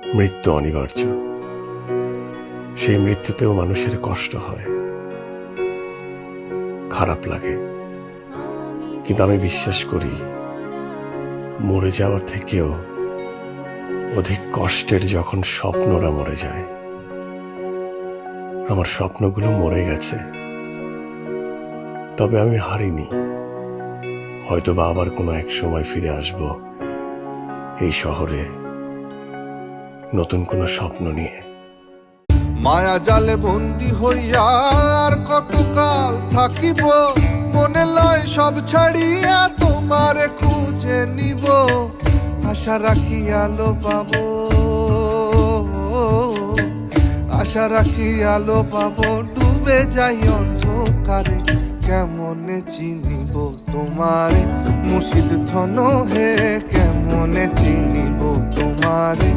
মৃত্যু অনিবার্য, সেই মৃত্যুতেও মানুষের কষ্ট হয়, খারাপ লাগে, কিন্তু আমি বিশ্বাস করি মরে যাওয়ার থেকেও অধিক কষ্টের যখন স্বপ্নরা মরে যায়। আমার স্বপ্নগুলো মরে গেছে, তবে আমি হারিনি। হয়তোবা আবার কোনো এক সময় ফিরে আসব এই শহরে নতুন কোনো স্বপ্ন নিয়ে। মায়া জালে বন্দি হইয়া আর কতকাল থাকিব, মনে লয় সব ছাড়িয়া তোমারে খুঁজে নিব। আশা রাখি আলো পাবো, আশা রাখি আলো পাবো, ডুবে যাই অন্ধকারে কেমনে চিনিব তোমারে। মুর্শিদ থন হে কেমনে চিনিব তোমারে।